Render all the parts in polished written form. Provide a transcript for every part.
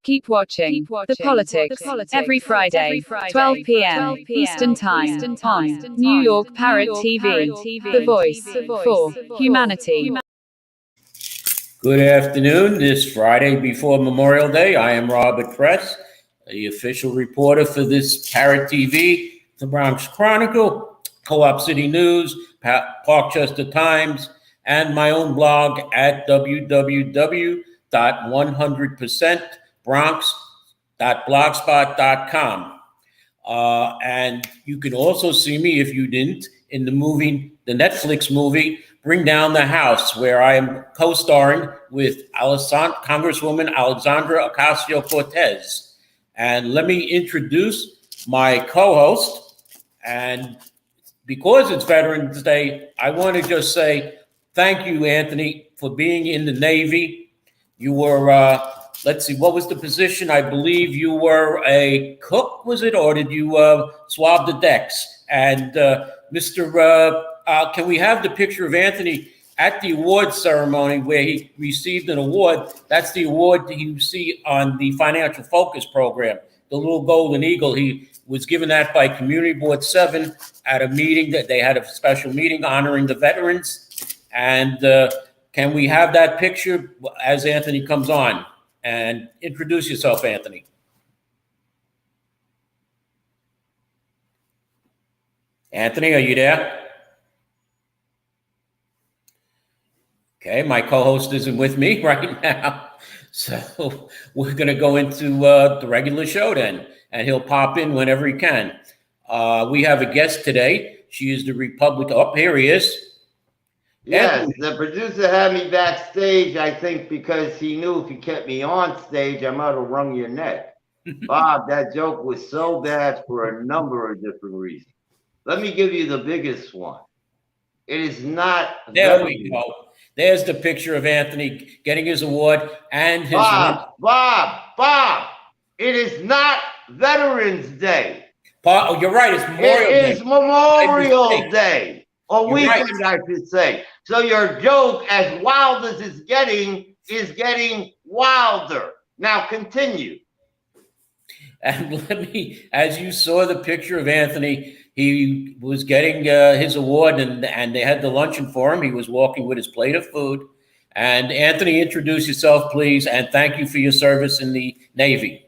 Keep watching The Politics every Friday, 12 p.m. Eastern Time on New York Parrot TV, the voice for humanity. Good afternoon. This Friday before Memorial Day, I am Robert Press, the official reporter for this Parrot TV, the Bronx Chronicle, Co-op City News, Parkchester Times, and my own blog at www.100%bronx.blogspot.com. And you can also see me, if you didn't, in the Netflix movie, Bring Down the House, where I am co-starring with Congresswoman Alexandra Ocasio-Cortez. And let me introduce my co-host. And because it's Veterans Day, I want to just say thank you, Anthony, for being in the Navy. You were, let's see, what was the position? I believe you were a cook, was it? Or did you swab the decks? And can we have the picture of Anthony at the award ceremony where he received an award? That's the award that you see on the Financial Focus program, the little golden eagle. He was given that by Community Board 7 at a meeting that they had, a special meeting honoring the veterans. And can we have that picture as Anthony comes on? And introduce yourself, Anthony. Anthony, are you there? Okay, my co-host isn't with me right now. So we're going to go into the regular show then, and he'll pop in whenever he can. We have a guest today. She is the Republican. Oh, here he is. Yes, the producer had me backstage, I think, because he knew if he kept me on stage, I might have wrung your neck. Bob, that joke was so bad for a number of different reasons. Let me give you the biggest one. It is not. There we go. There's the picture of Anthony getting his award and his. Bob, it is not Veterans Day. Oh, you're right. It's Memorial Day. It is Memorial Day. Or weekend, right. I should say. So your joke, as wild as it's getting, is getting wilder. Now continue. And as you saw the picture of Anthony, he was getting his award, and they had the luncheon for him. He was walking with his plate of food. And Anthony, introduce yourself, please, and thank you for your service in the Navy.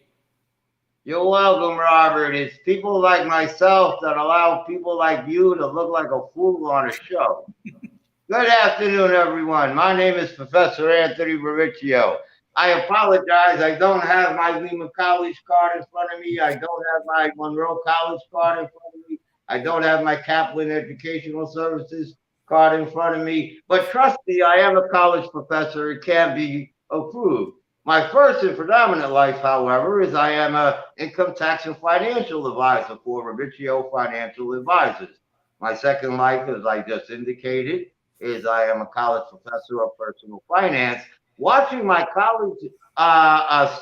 You're welcome, Robert. It's people like myself that allow people like you to look like a fool on a show. Good afternoon, everyone. My name is Professor Anthony RIVIECCIO. I apologize. I don't have my Lehman College card in front of me. I don't have my Monroe College card in front of me. I don't have my Kaplan Educational Services card in front of me. But trust me, I am a college professor. It can be approved. My first and predominant life, however, is I am an income tax and financial advisor for RIVIECCIO Financial Advisors. My second life, as I just indicated, is I am a college professor of personal finance. Watching my college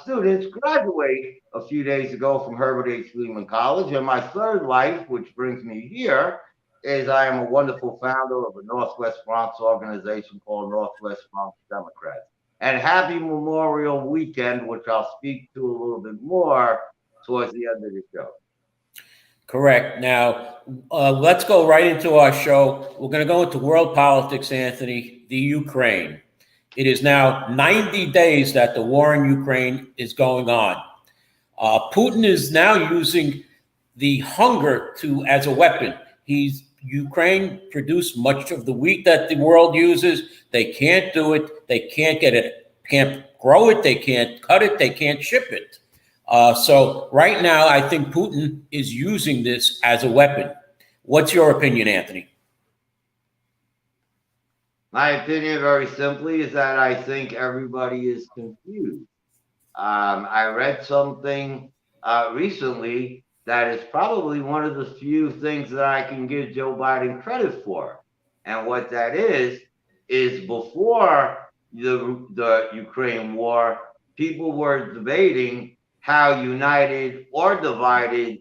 students graduate a few days ago from Herbert H. Lehman College. And my third life, which brings me here, is I am a wonderful founder of a Northwest Bronx organization called Northwest Bronx Democrats. And happy Memorial Weekend, which I'll speak to a little bit more towards the end of the show. Correct. Now, let's go right into our show. We're going to go into world politics, Anthony, the Ukraine. It is now 90 days that the war in Ukraine is going on. Putin is now using the hunger as a weapon. Ukraine produced much of the wheat that the world uses. They can't do it. They can't get it, can't grow it. They can't cut it. They can't ship it. So right now, I think Putin is using this as a weapon. What's your opinion, Anthony? My opinion, very simply, is that I think everybody is confused. I read something recently that is probably one of the few things that I can give Joe Biden credit for. And what that is before the Ukraine war, people were debating how united or divided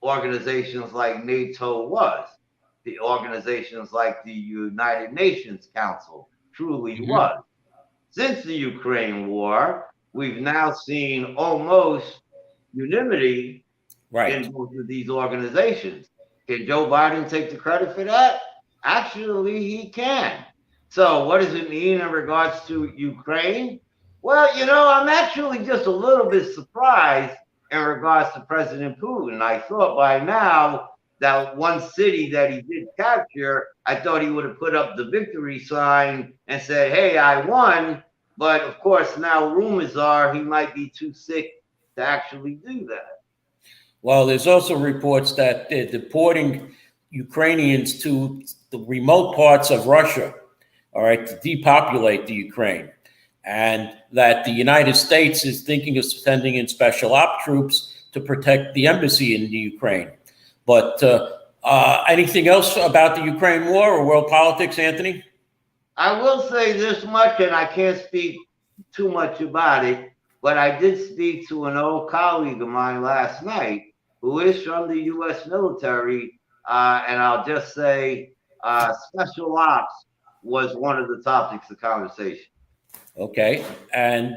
organizations like NATO was. The organizations like the United Nations Council truly was. Since the Ukraine war, we've now seen almost unanimity Right. in both of these organizations. Can Joe Biden take the credit for that? Actually, he can. So, what does it mean in regards to Ukraine? Well, I'm actually just a little bit surprised in regards to President Putin. I thought by now that one city that he did capture, I thought he would have put up the victory sign and said, hey, I won. But of course, now rumors are he might be too sick to actually do that. Well, there's also reports that they're deporting Ukrainians to the remote parts of Russia, all right, to depopulate the Ukraine, and that the United States is thinking of sending in special op troops to protect the embassy in the Ukraine. But anything else about the Ukraine war or world politics, Anthony? I will say this much, and I can't speak too much about it, but I did speak to an old colleague of mine last night who is from the U.S. military, and I'll just say special ops was one of the topics of conversation. Okay, and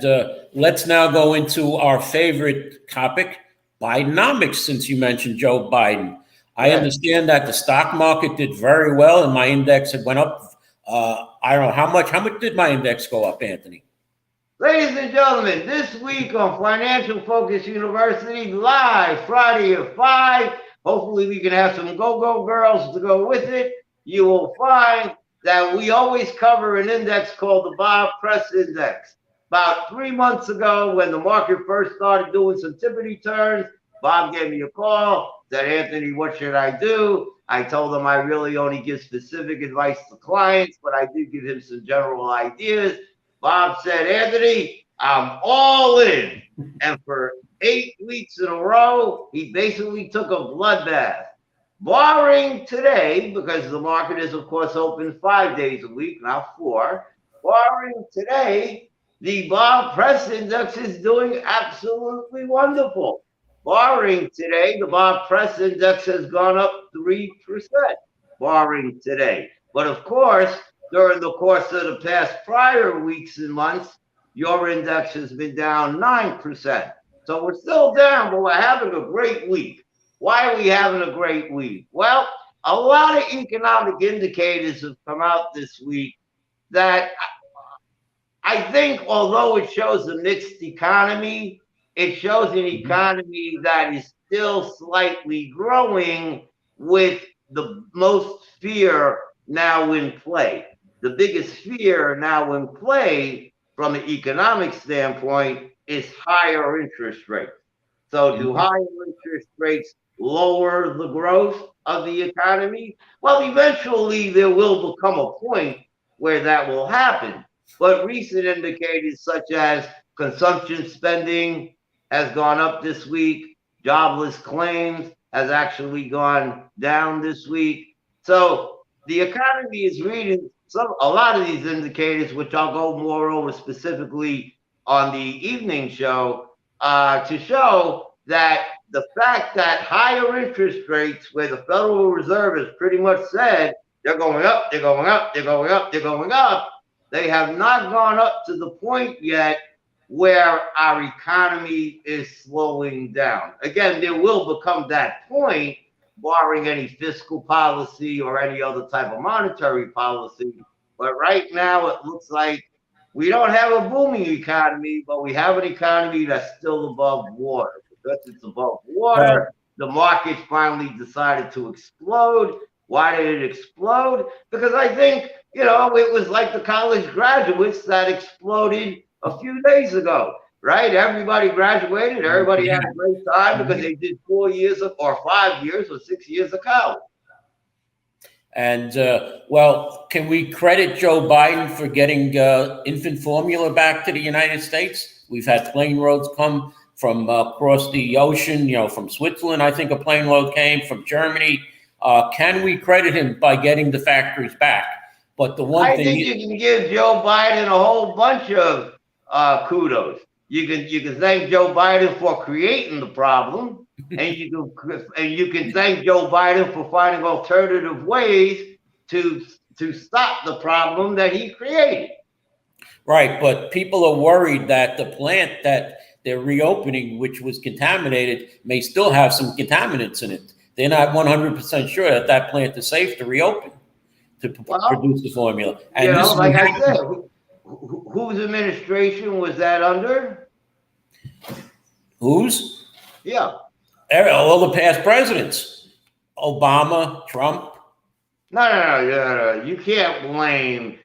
let's now go into our favorite topic, Bidenomics, since you mentioned Joe Biden. I understand that the stock market did very well, and my index had went up. I don't know how much. How much did my index go up, Anthony? Ladies and gentlemen, this week on Financial Focus University, live Friday at 5. Hopefully we can have some go-go girls to go with it. You will find that we always cover an index called the Bob Press Index. About 3 months ago, when the market first started doing some tippity turns, Bob gave me a call, said, Anthony, what should I do? I told him I really only give specific advice to clients, but I do give him some general ideas. Bob said, Anthony, I'm all in. And for 8 weeks in a row, he basically took a bloodbath. Barring today, because the market is, of course, open 5 days a week, not 4. Barring today, the Bob Press Index is doing absolutely wonderful. Barring today, the Bob Press Index has gone up 3%, barring today. But of course, during the course of the past prior weeks and months, your index has been down 9%. So we're still down, but we're having a great week. Why are we having a great week? Well, a lot of economic indicators have come out this week that I think, although it shows a mixed economy, it shows an economy that is still slightly growing with the most fear now in play. The biggest fear now in play from an economic standpoint is higher interest rates. So do higher interest rates lower the growth of the economy? Well, eventually there will become a point where that will happen. But recent indicators such as consumption spending has gone up this week. Jobless claims has actually gone down this week. So the economy is reading a lot of these indicators, which I'll go more over specifically on the evening show, to show that the fact that higher interest rates, where the Federal Reserve has pretty much said they're going up, they're going up, they're going up, they're going up, they have not gone up to the point yet where our economy is slowing down. Again, there will become that point, barring any fiscal policy or any other type of monetary policy. But right now, it looks like we don't have a booming economy, but we have an economy that's still above water. Because it's above water, the market finally decided to explode. Why did it explode? Because I think, it was like the college graduates that exploded a few days ago, right? Everybody graduated. Everybody had a great time because they did 4 years or 5 years or 6 years of college. And, can we credit Joe Biden for getting infant formula back to the United States? We've had plane roads come from across the ocean, from Switzerland. I think a plane load came from Germany. Can we credit him by getting the factories back? But the one thing you can give Joe Biden a whole bunch of kudos. You can thank Joe Biden for creating the problem, and you can thank Joe Biden for finding alternative ways to stop the problem that he created. Right, but people are worried that the plant that they're reopening, which was contaminated, may still have some contaminants in it. They're not 100% sure that that plant is safe to reopen to Well, produce the formula. you And this know, is like I said, whose administration was that under? whose? Yeah. All the past presidents, Obama, Trump. No. You can't blame.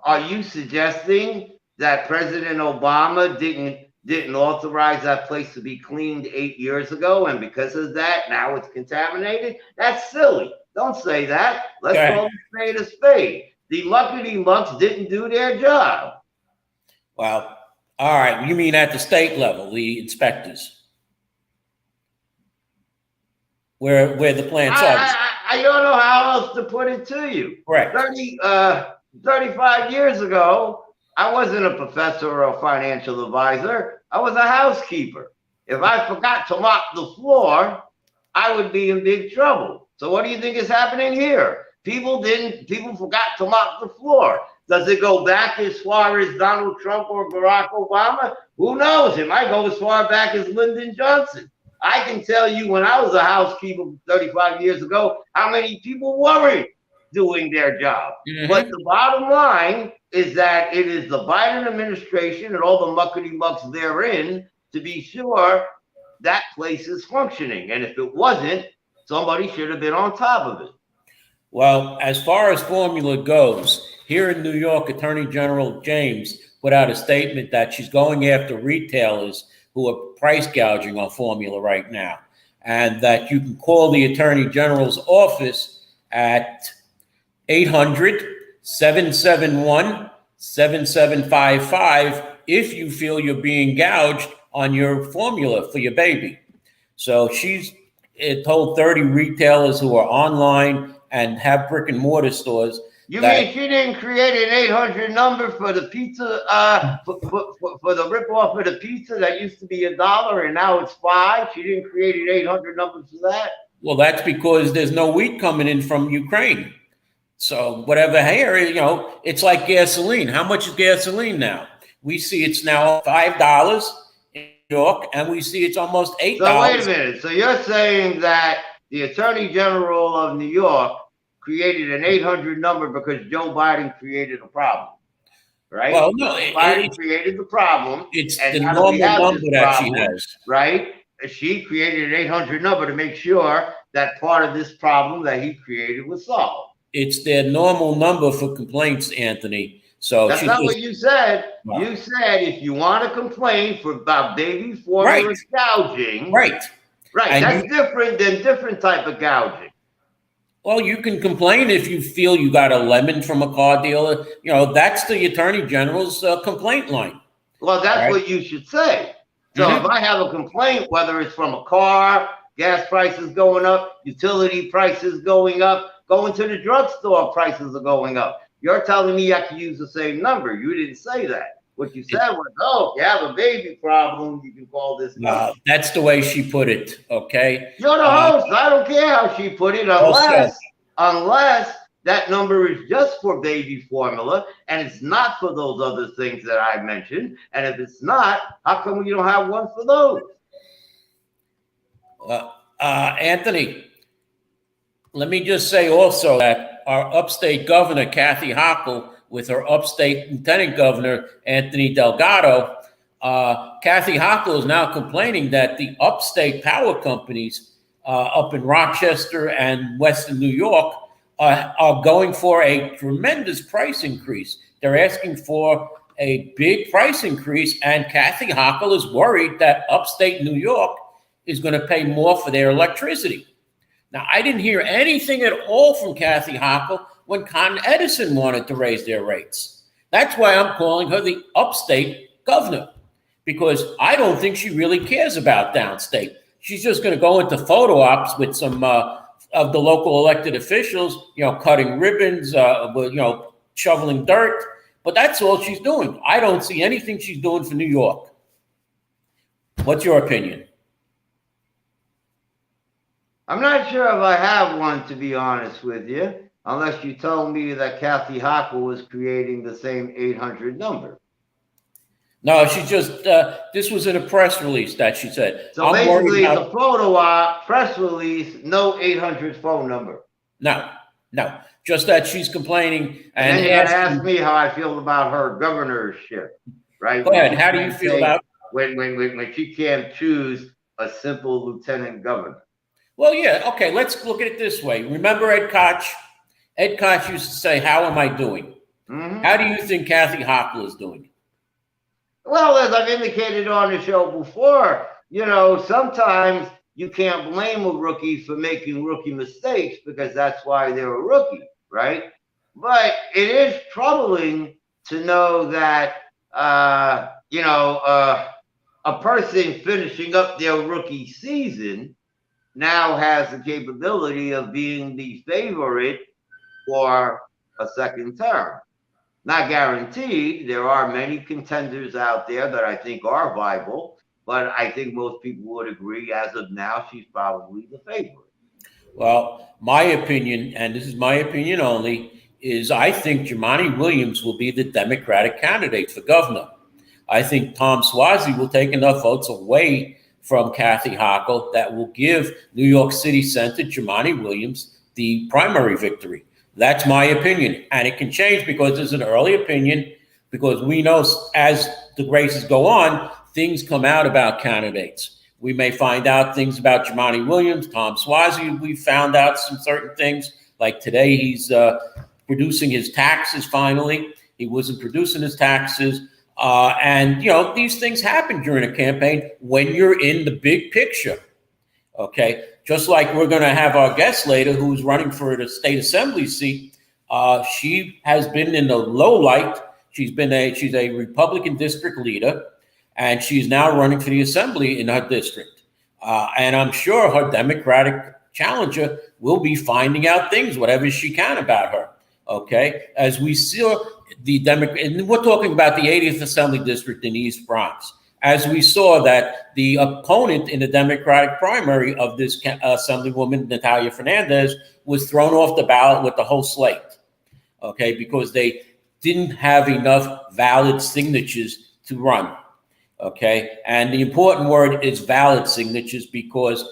Are you suggesting that President Obama didn't authorize that place to be cleaned 8 years ago, and because of that, now it's contaminated? That's silly. Don't say that. Let's call a spade a spade. The muckety mucks didn't do their job. Well, all right. You mean at the state level, the inspectors, where the plants are? I don't know how else to put it to you. Correct. 35 years ago, I wasn't a professor or a financial advisor. I was a housekeeper. If I forgot to mop the floor, I would be in big trouble. So what do you think is happening here? People forgot to mop the floor. Does it go back as far as Donald Trump or Barack Obama? Who knows? It might go as far back as Lyndon Johnson. I can tell you when I was a housekeeper 35 years ago, how many people weren't doing their job. Mm-hmm. But the bottom line is that it is the Biden administration and all the muckety mucks therein to be sure that place is functioning. And if it wasn't, somebody should have been on top of it. Well, as far as formula goes, here in New York, Attorney General James put out a statement that she's going after retailers who are price gouging on formula right now, and that you can call the Attorney General's office at 800-771-7755 if you feel you're being gouged on your formula for your baby. So she's told 30 retailers who are online and have brick and mortar stores. You mean she didn't create an 800 number for the pizza, for the rip-off of the pizza that used to be $1 and now it's $5? She didn't create an 800 number for that? Well, that's because there's no wheat coming in from Ukraine. So whatever here, it's like gasoline. How much is gasoline now? We see it's now $5 in New York, and we see it's almost $8. So wait a minute. So you're saying that the Attorney General of New York created an 800 number because Joe Biden created a problem, right? Well, no, Biden created the problem. It's the normal number that she has, right? She created an 800 number to make sure that part of this problem that he created was solved. It's their normal number for complaints, Anthony. So that's not what you said. No. You said if you want to complain about baby formula gouging, right? That's different than different type of gouging. Well, you can complain if you feel you got a lemon from a car dealer. That's the Attorney General's complaint line. Well, that's what you should say. So if I have a complaint, whether it's from a car, gas prices going up, utility prices going up, going to the drugstore prices are going up. You're telling me I can use the same number. You didn't say that. What you said was, if you have a baby problem, you can call this number. That's the way she put it, okay? You're the host. I don't care how she put it, unless that number is just for baby formula and it's not for those other things that I mentioned. And if it's not, how come you don't have one for those? Anthony, let me just say also that our upstate governor, Kathy Hochul, with her upstate lieutenant governor, Anthony Delgado, Kathy Hochul is now complaining that the upstate power companies up in Rochester and Western New York are going for a tremendous price increase. They're asking for a big price increase, and Kathy Hochul is worried that upstate New York is going to pay more for their electricity. Now, I didn't hear anything at all from Kathy Hochul when Con Edison wanted to raise their rates. That's why I'm calling her the upstate governor, because I don't think she really cares about downstate. She's just going to go into photo ops with some of the local elected officials, cutting ribbons, shoveling dirt. But that's all she's doing. I don't see anything she's doing for New York. What's your opinion? I'm not sure if I have one, to be honest with you. unless you told me that Kathy Hochul was creating the same 800 number. No, she just, this was in a press release that she said. So basically, it's a photo op, press release, no 800 phone number. No, no, just that she's complaining. And then you're going to ask me how I feel about her governorship, right? Go ahead. How do you feel about when she can't choose a simple lieutenant governor? Well, yeah, okay, let's look at it this way. Remember Ed Koch? Ed Koch used to say, how am I doing? Mm-hmm. How do you think Kathy Hochul is doing? Well, as I've indicated on the show before, you know, sometimes you can't blame a rookie for making rookie mistakes because that's why they're a rookie, right? But it is troubling to know that, a person finishing up their rookie season now has the capability of being the favorite for a second term. Not guaranteed. There are many contenders out there that I think are viable, but I think most people would agree as of now, she's probably the favorite. Well, my opinion, and this is my opinion only, is I think Jumaane Williams will be the Democratic candidate for governor. I think Tom Suozzi will take enough votes away from Kathy Hochul that will give New York City Senator Jumaane Williams the primary victory. That's my opinion. And it can change because there's an early opinion, because we know as the races go on, things come out about candidates. We may find out things about Jumaane Williams, Tom Suozzi. We found out some certain things, like today he's producing his taxes finally. He wasn't producing his taxes. And, you know, these things happen during a campaign when you're in the big picture. Okay. Just like we're going to have our guest later who's running for the state assembly seat. She has been in the low light. She's a Republican district leader, and she's now running for the assembly in her district. And I'm sure her Democratic challenger will be finding out things, whatever she can about her. Okay. As we see and we're talking about the 80th Assembly District in the East Bronx. As we saw that the opponent in the Democratic primary of this Assemblywoman, Natalia Fernandez, was thrown off the ballot with the whole slate, okay, because they didn't have enough valid signatures to run, okay? And the important word is valid signatures, because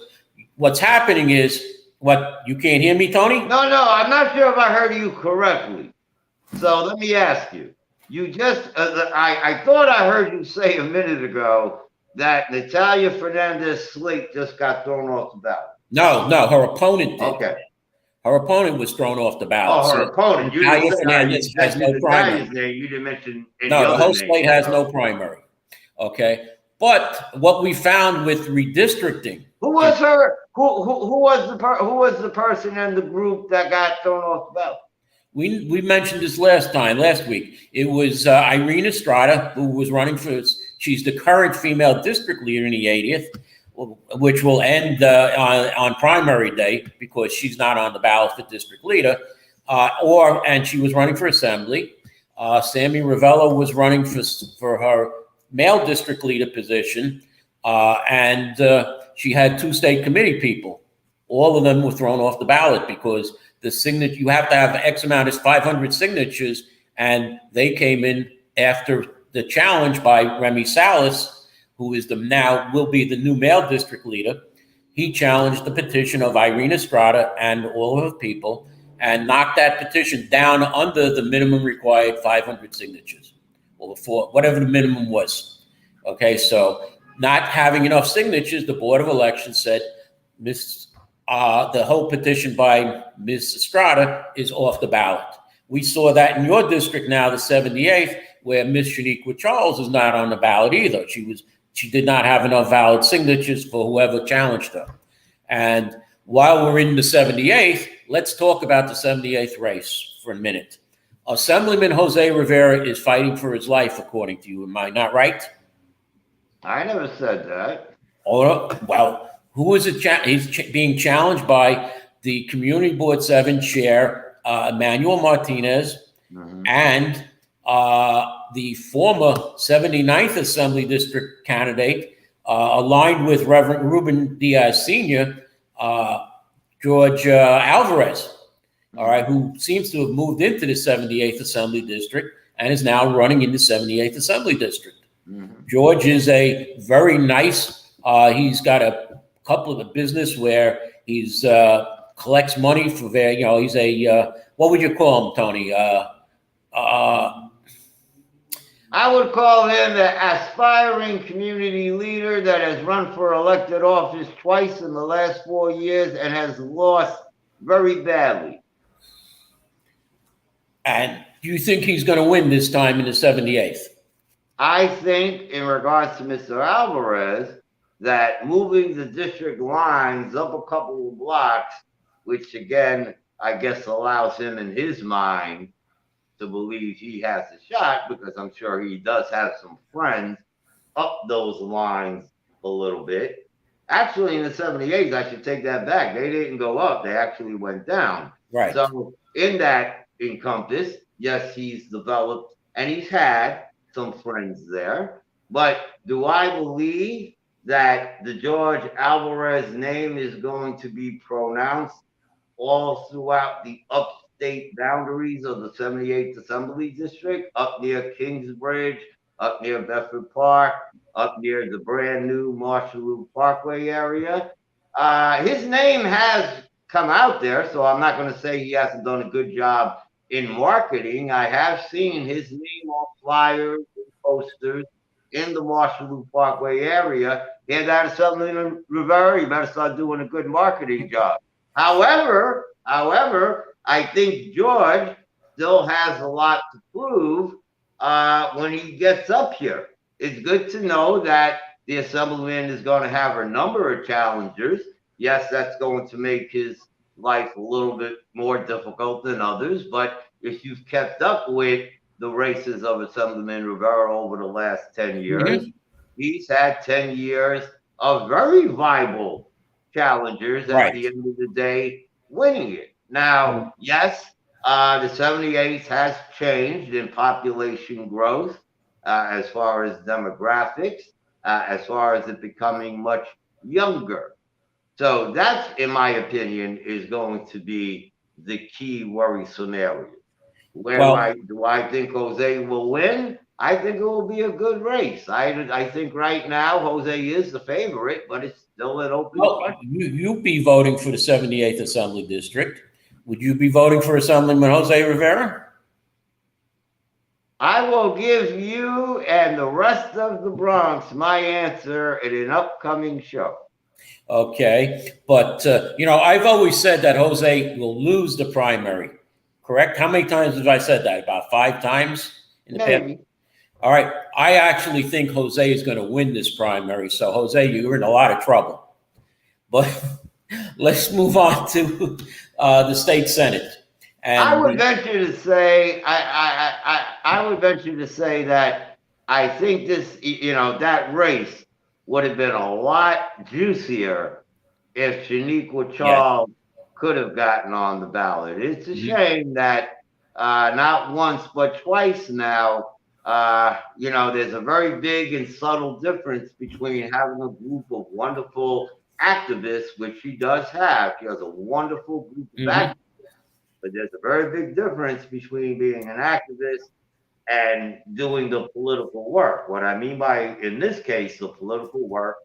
what's happening is, you can't hear me, Tony? No, I'm not sure if I heard you correctly. So let me ask you. You just, I thought I heard you say a minute ago that Natalia Fernandez's slate just got thrown off the ballot. No, her opponent did. Okay. Her opponent was thrown off the ballot. Oh, her opponent. You Natalia Fernandez has no primary. You didn't mention any No, the other whole name. slate has no primary. Okay. But what we found with redistricting. Who was her? Who was the person in the group that got thrown off the ballot? We mentioned this last week. It was Irene Estrada, who was running she's the current female district leader in the 80th, which will end on primary day because she's not on the ballot for district leader, and she was running for assembly. Sammy Ravello was running for her male district leader position, and she had 2 state committee people. All of them were thrown off the ballot because the signature, you have to have X amount, is 500 signatures, and they came in after the challenge by Remy Salas, who is will be the new male district leader. He challenged the petition of Irene Estrada and all of her people and knocked that petition down under the minimum required 500 signatures, or whatever the minimum was. Okay, so not having enough signatures, the Board of Elections said, the whole petition by Ms. Estrada is off the ballot. We saw that in your district now, the 78th, where Ms. Shaniqua Charles is not on the ballot either. She did not have enough valid signatures for whoever challenged her. And while we're in the 78th, let's talk about the 78th race for a minute. Assemblyman Jose Rivera is fighting for his life, according to you. Am I not right? I never said that. Oh, well, who is it? He's being challenged by the Community Board 7 chair, Emmanuel Martinez, and the former 79th Assembly District candidate, aligned with Reverend Ruben Diaz Sr., George Alvarez. all right, who seems to have moved into the 78th Assembly District and is now running in the 78th Assembly District. George is a very nice, he's got a couple of the business where he's collects money for their, he's a, what would you call him, Tony? I would call him an aspiring community leader that has run for elected office twice in the last 4 years and has lost very badly. And do you think he's going to win this time in the 78th? I think in regards to Mr. Alvarez, that moving the district lines up a couple of blocks, which again, I guess allows him in his mind to believe he has a shot, because I'm sure he does have some friends up those lines a little bit. Actually, in the 78th, I should take that back. They didn't go up. They actually went down. Right. So in that encompass, yes, he's developed and he's had some friends there. But do I believe that the George Alvarez name is going to be pronounced all throughout the upstate boundaries of the 78th Assembly District, up near Kingsbridge, up near Bedford Park, up near the brand new Marshall Parkway area? His name has come out there, so I'm not going to say he hasn't done a good job in marketing. I have seen his name on flyers and posters in the Marshall Parkway area. And that is Assemblyman Rivera, you better start doing a good marketing job. However, I think George still has a lot to prove when he gets up here. It's good to know that the Assemblyman is going to have a number of challengers. Yes, that's going to make his life a little bit more difficult than others, but if you've kept up with the races of Assemblyman Rivera over the last 10 years, he's had 10 years of very viable challengers at the end of the day winning it. Now, yes, the 78th has changed in population growth as far as demographics, as far as it becoming much younger. So that's, in my opinion, is going to be the key worrisome area. Where do I think Jose will win? I think it will be a good race. I think right now Jose is the favorite, but it's still an open question. You'd be voting for the 78th Assembly District. Would you be voting for Assemblyman Jose Rivera? I will give you and the rest of the Bronx my answer in an upcoming show. Okay, but I've always said that Jose will lose the primary. Correct? How many times have I said that? About 5 times in the past? All right. I actually think Jose is going to win this primary. So, Jose, you're in a lot of trouble. But let's move on to the state Senate. And I would venture to say, I would venture to say that I think this, that race would have been a lot juicier if Shaniqua Charles could have gotten on the ballot. It's a shame that not once but twice now, there's a very big and subtle difference between having a group of wonderful activists, which she does have. She has a wonderful group of activists, but there's a very big difference between being an activist and doing the political work. What I mean by, in this case, the political work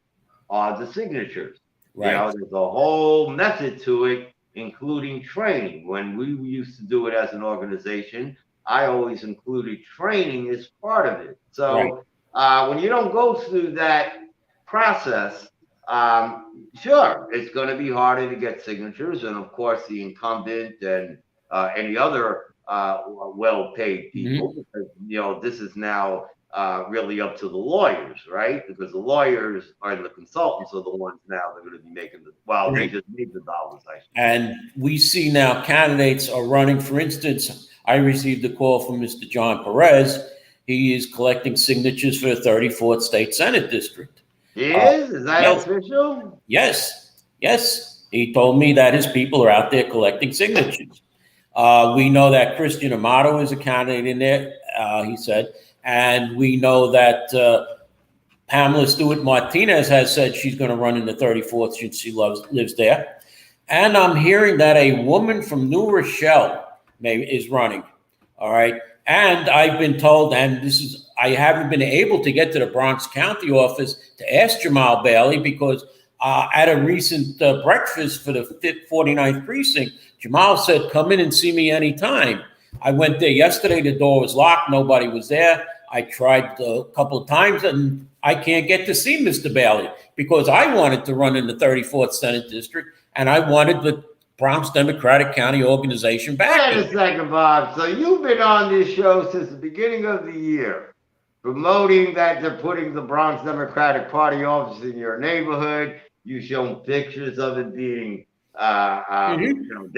are the signatures. Right. There's a whole method to it, including training. When we used to do it as an organization, I always included training as part of it. So when you don't go through that process, sure, it's going to be harder to get signatures. And of course, the incumbent and any other well-paid people, because, this is now really up to the lawyers, right? Because the lawyers and the consultants are the ones now that are going to be making they just made the dollars. And we see now candidates are running. For instance, I received a call from Mr. John Perez. He is collecting signatures for the 34th State Senate District. He is? Is that official? Yes. He told me that his people are out there collecting signatures. We know that Christian Amato is a candidate in there, he said. And we know that Pamela Stewart Martinez has said she's going to run in the 34th since she lives there. And I'm hearing that a woman from New Rochelle is running. All right. And I've been told, and I haven't been able to get to the Bronx County office to ask Jamal Bailey because at a recent breakfast for the 49th precinct, Jamal said, come in and see me anytime. I went there yesterday. The door was locked. Nobody was there. I tried a couple of times and I can't get to see Mr. Bailey because I wanted to run in the 34th Senate District and I wanted the Bronx Democratic County organization back. Wait a second, Bob. So you've been on this show since the beginning of the year, promoting that they're putting the Bronx Democratic Party office in your neighborhood. You've shown pictures of it being downgraded,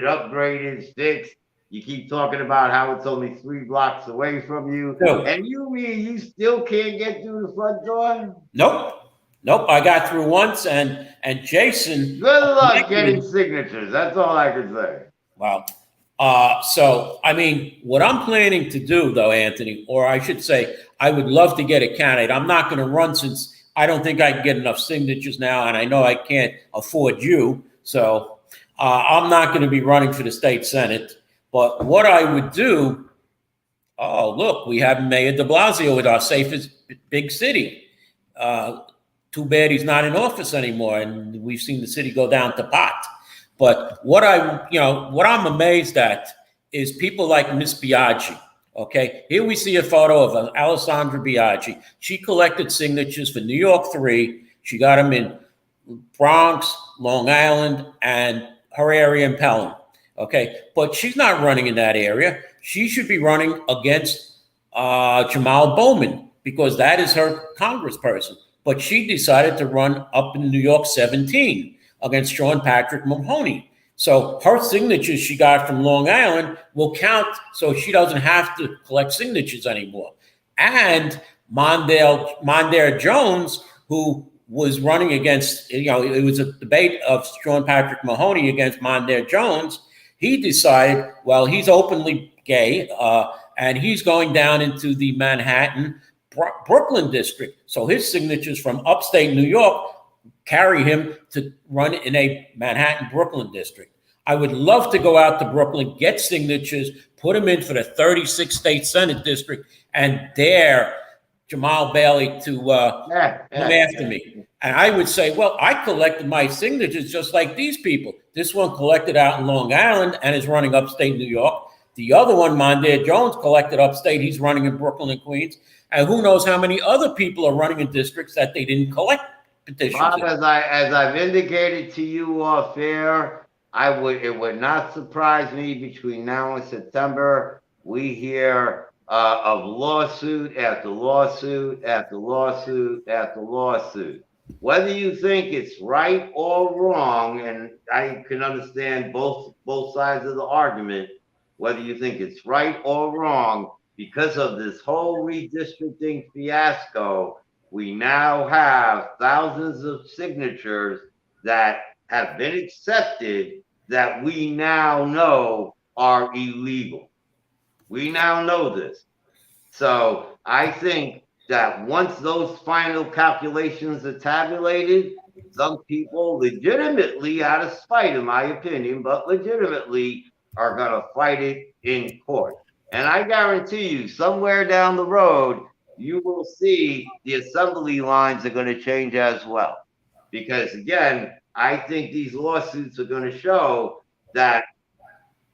upgraded, fixed. You keep talking about how it's only 3 blocks away from you. No. And you mean you still can't get through the front door? Nope. I got through once, and Jason. Good luck getting signatures. That's all I can say. Wow. So, I mean, what I'm planning to do, though, Anthony, or I should say, I would love to get a candidate. I'm not going to run since I don't think I can get enough signatures now, and I know I can't afford you. So, I'm not going to be running for the state Senate. But what I would do, oh, look, we have Mayor de Blasio with our safest big city. Too bad he's not in office anymore, and we've seen the city go down to pot. But what I'm amazed at is people like Miss Biaggi. Okay, here we see a photo of Alessandra Biaggi. She collected signatures for New York 3. She got them in Bronx, Long Island, and her area in Pelham. Okay, but she's not running in that area. She should be running against Jamal Bowman because that is her congressperson. But she decided to run up in New York 17 against Sean Patrick Mahoney. So her signatures she got from Long Island will count, so she doesn't have to collect signatures anymore. And Mondaire Jones, who was running against, it was a debate of Sean Patrick Mahoney against Mondaire Jones. He decided, well, he's openly gay, and he's going down into the Manhattan, Brooklyn district. So his signatures from upstate New York carry him to run in a Manhattan, Brooklyn district. I would love to go out to Brooklyn, get signatures, put them in for the 36th state Senate district, and dare Jamal Bailey to come after me. And I would say, well, I collected my signatures just like these people. This one collected out in Long Island and is running upstate New York. The other one, Mondaire Jones, collected upstate. He's running in Brooklyn and Queens. And who knows how many other people are running in districts that they didn't collect petitions. Bob, as I've indicated to you off air, it would not surprise me between now and September, we hear of lawsuit after lawsuit after lawsuit after lawsuit. Whether you think it's right or wrong, and I can understand both sides of the argument, whether you think it's right or wrong, because of this whole redistricting fiasco, we now have thousands of signatures that have been accepted that we now know are illegal. We now know this. So I think that once those final calculations are tabulated, some people legitimately, out of spite, in my opinion, but legitimately are going to fight it in court. And I guarantee you, somewhere down the road, you will see the assembly lines are going to change as well. Because again, I think these lawsuits are going to show that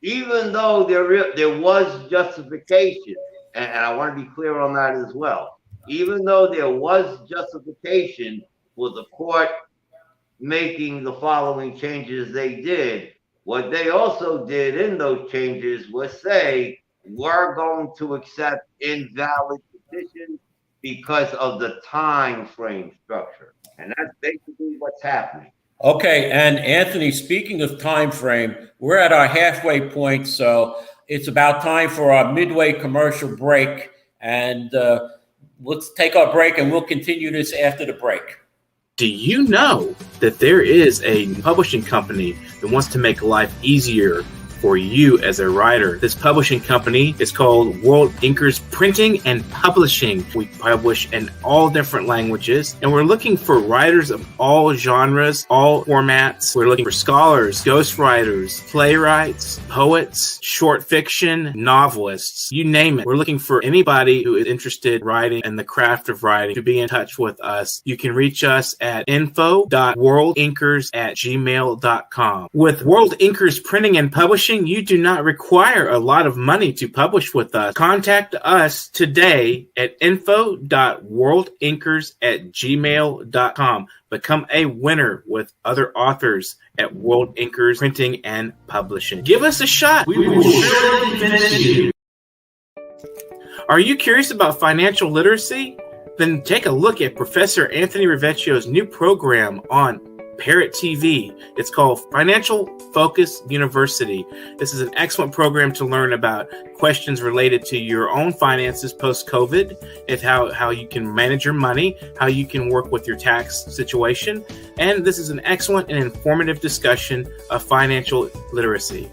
even though there was justification, and I want to be clear on that as well, even though there was justification for the court making the following changes they did, what they also did in those changes was say, we're going to accept invalid petitions because of the time frame structure. And that's basically what's happening. Okay, and Anthony, speaking of time frame, we're at our halfway point, so it's about time for our midway commercial break. And let's take our break, and we'll continue this after the break. Do you know that there is a publishing company that wants to make life easier for you as a writer. This publishing company is called World Inkers Printing and Publishing. We publish in all different languages, and we're looking for writers of all genres, all formats. We're looking for scholars, ghostwriters, playwrights, poets, short fiction, novelists, you name it. We're looking for anybody who is interested in writing and the craft of writing to be in touch with us. You can reach us at info.worldinkers@gmail.com. With World Inkers Printing and Publishing, you do not require a lot of money to publish with us. Contact us today at info.worldinkers@gmail.com. Become a winner with other authors at World Inkers Printing and Publishing. Give us a shot. We will surely convince you. Are you curious about financial literacy? Then take a look at Professor Anthony RIVIECCIO's new program on Parrot TV. It's called Financial Focus University. This is an excellent program to learn about questions related to your own finances post-COVID, and how you can manage your money, how you can work with your tax situation. And this is an excellent and informative discussion of financial literacy.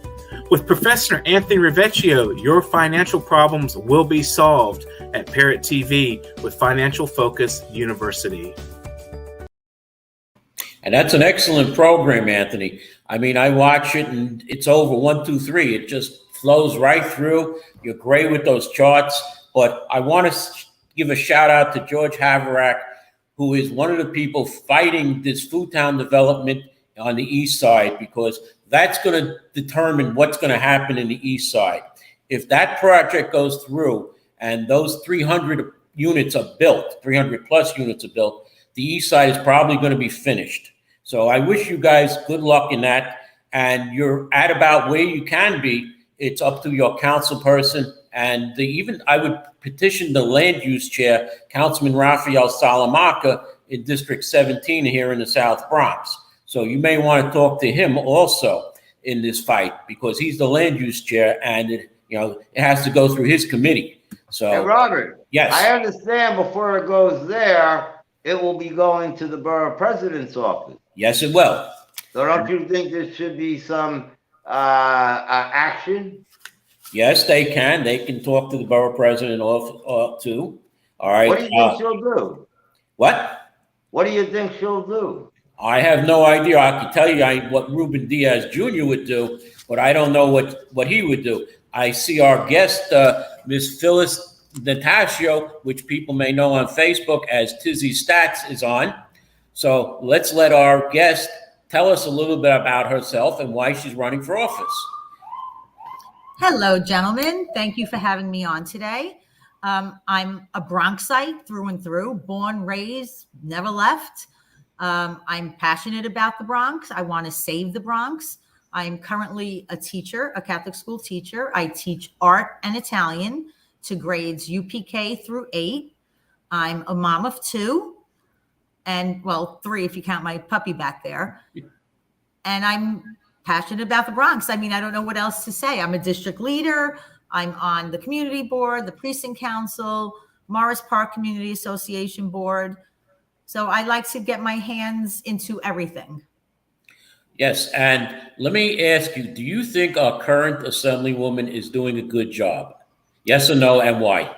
With Professor Anthony RIVIECCIO, your financial problems will be solved at Parrot TV with Financial Focus University. And that's an excellent program, Anthony. I mean, I watch it and it's over 1, 2, 3. It just flows right through. You're great with those charts. But I want to give a shout out to George Havarack, who is one of the people fighting this food town development on the east side, because that's going to determine what's going to happen in the east side. If that project goes through and those 300 units are built, 300 plus units are built, the east side is probably going to be finished. So I wish you guys good luck in that. And you're at about where you can be. It's up to your council person. And I would petition the land use chair, Councilman Raphael Salamanca in District 17 here in the South Bronx. So you may want to talk to him also in this fight, because he's the land use chair, and it has to go through his committee. So, hey, Robert. Yes, I understand before it goes there, it will be going to the borough president's office. Yes, it will. So don't you think there should be some action? Yes, they can. They can talk to the borough president too. All right. What do you think she'll do? What? What do you think she'll do? I have no idea. I can tell you what Ruben Diaz Jr. would do, but I don't know what he would do. I see our guest, Miss Phyllis Natascio, which people may know on Facebook as Tizzy Stats, is on. So let's let our guest tell us a little bit about herself and why she's running for office. Hello, gentlemen. Thank you for having me on today. I'm a Bronxite through and through, born, raised, never left. I'm passionate about the Bronx. I want to save the Bronx. I'm currently a teacher, a Catholic school teacher. I teach art and Italian to grades UPK through 8. I'm a mom of 2, and 3 if you count my puppy back there. And I'm passionate about the Bronx. I mean, I don't know what else to say. I'm a district leader. I'm on the community board, the precinct council, Morris Park Community Association board. So I like to get my hands into everything. Yes, and let me ask you, do you think our current assemblywoman is doing a good job? Yes or no, and why?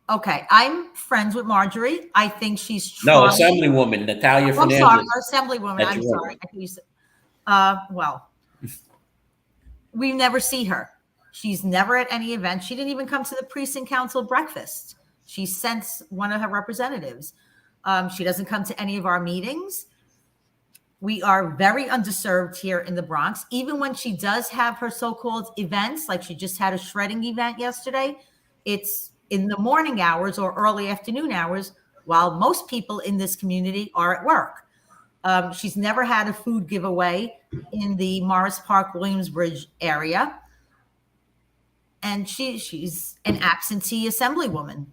Okay, I'm friends with Marjorie. I think she's trying. No, assemblywoman, Natalia Fernandez. I'm sorry, assemblywoman, I'm sorry. We never see her. She's never at any event. She didn't even come to the precinct council breakfast. She sent one of her representatives. She doesn't come to any of our meetings. We are very underserved here in the Bronx. Even when she does have her so-called events, like she just had a shredding event yesterday, it's in the morning hours or early afternoon hours, while most people in this community are at work. She's never had a food giveaway in the Morris Park, Williamsbridge area. And she's an absentee assemblywoman.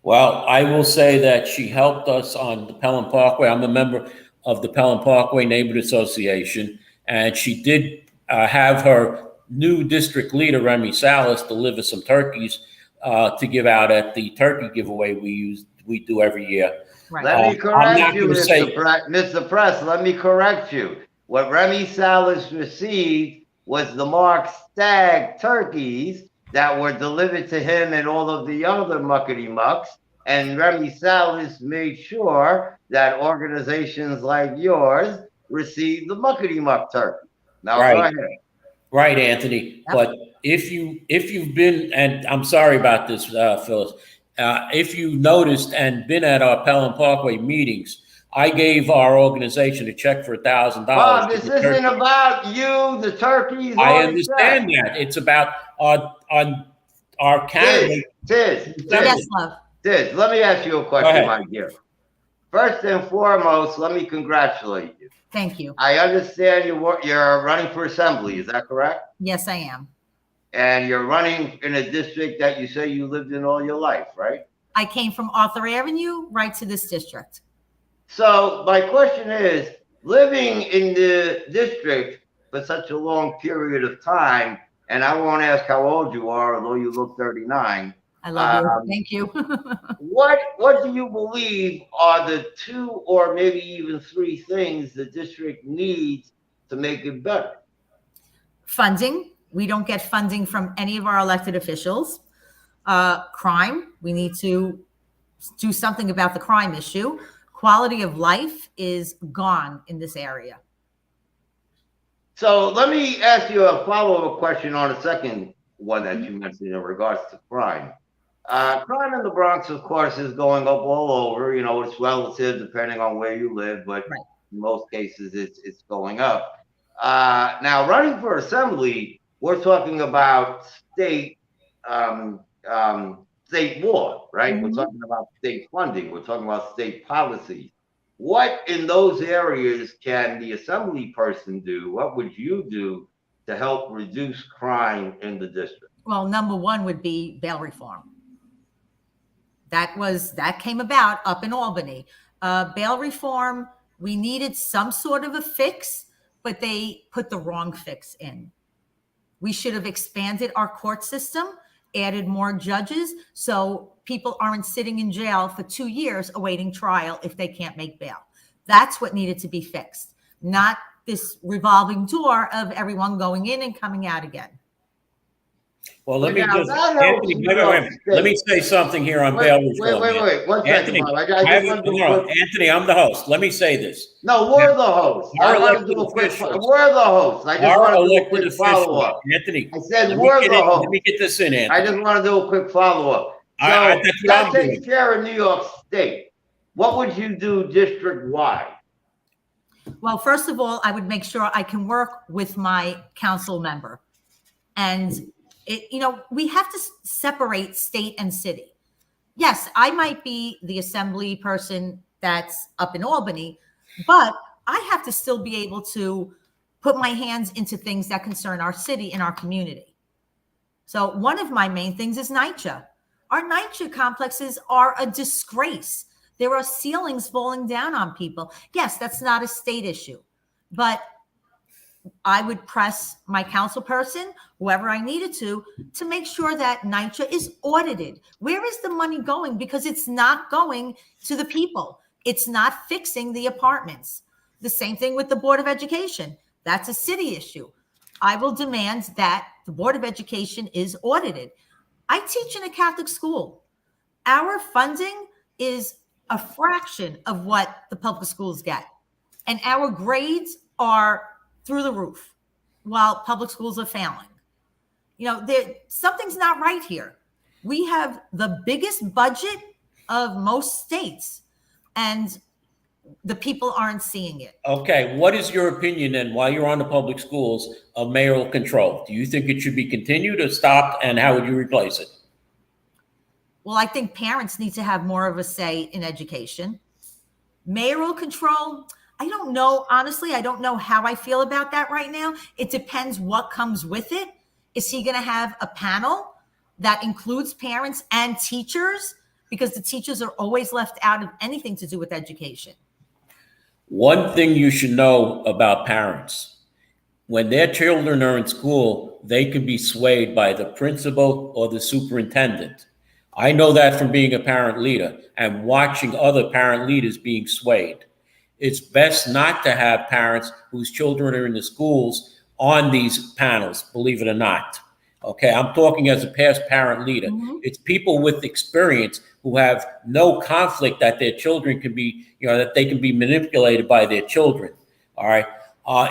Well, I will say that she helped us on the Pelham Parkway. I'm a member of the Pelham Parkway Neighborhood Association, and she did have her new district leader, Remy Salas, deliver some turkeys to give out at the turkey giveaway we do every year. Right. Let me correct you, Mr. Press. Let me correct you. What Remy Salas received was the marked stag turkeys that were delivered to him and all of the other muckety mucks. And Remy Salas made sure that organizations like yours received the muckety muck turkey. Now, go ahead. Right, Anthony. Yep. But if you've been, and I'm sorry about this, Phyllis, if you noticed and been at our Pelham Parkway meetings, I gave our organization a check for $1,000. Bob, this isn't about you, the turkeys. I understand that. It's about our candidate. Tis, Yes, love. let me ask you a question, my dear. First and foremost, let me congratulate you. Thank you. I understand you're running for assembly. Is that correct? Yes, I am. And you're running in a district that you say you lived in all your life, right? I came from Arthur Avenue right to this district. So my question is, living in the district for such a long period of time, and I won't ask how old you are, although you look 39. I love you. Thank you. What do you believe are the 2 or maybe even 3 things the district needs to make it better? Funding. We don't get funding from any of our elected officials. Crime. We need to do something about the crime issue. Quality of life is gone in this area. So let me ask you a follow-up question on a second one that you mentioned in regards to crime. Crime in the Bronx, of course, is going up all over. You know, it's relative depending on where you live, but in most cases, it's going up. Now, running for assembly, we're talking about state law, right? We're talking about state funding. We're talking about state policy. What in those areas can the assembly person do? What would you do to help reduce crime in the district? Well, number one would be bail reform. That came about up in Albany. Bail reform, we needed some sort of a fix, but they put the wrong fix in. We should have expanded our court system, added more judges, so people aren't sitting in jail for 2 years awaiting trial if they can't make bail. That's what needed to be fixed, not this revolving door of everyone going in and coming out again. Well, let me just, Anthony, let me say something here on bail reform. Wait. 1 second, Anthony, Anthony, I'm the host. Let me say this. No, we're the host. I want to do a quick. We're the host. I just want to do a quick follow-up. Anthony, I said we're the host. Let me get this in, Anthony. I just want to do a quick follow-up. So that takes care of New York State. What would you do district-wide? Well, first of all, I would make sure I can work with my council member. And we have to separate state and city. Yes, I might be the assembly person that's up in Albany, but I have to still be able to put my hands into things that concern our city and our community. So one of my main things is NYCHA. Our NYCHA complexes are a disgrace. There are ceilings falling down on people. Yes, that's not a state issue, but I would press my council person, whoever I needed to make sure that NYCHA is audited. Where is the money going? Because it's not going to the people. It's not fixing the apartments. The same thing with the Board of Education. That's a city issue. I will demand that the Board of Education is audited. I teach in a Catholic school. Our funding is a fraction of what the public schools get. And our grades are through the roof while public schools are failing. Something's not right here. We have the biggest budget of most states, and the people aren't seeing it. Okay, what is your opinion then, while you're on the public schools, of mayoral control? Do you think it should be continued or stopped, and how would you replace it? Well, I think parents need to have more of a say in education. Mayoral control, I don't know. Honestly, I don't know how I feel about that right now. It depends what comes with it. Is he going to have a panel that includes parents and teachers? Because the teachers are always left out of anything to do with education. One thing you should know about parents: when their children are in school, they can be swayed by the principal or the superintendent. I know that from being a parent leader and watching other parent leaders being swayed. It's best not to have parents whose children are in the schools on these panels, believe it or not. Okay, I'm talking as a past parent leader. It's people with experience who have no conflict that their children can be, that they can be manipulated by their children. All right,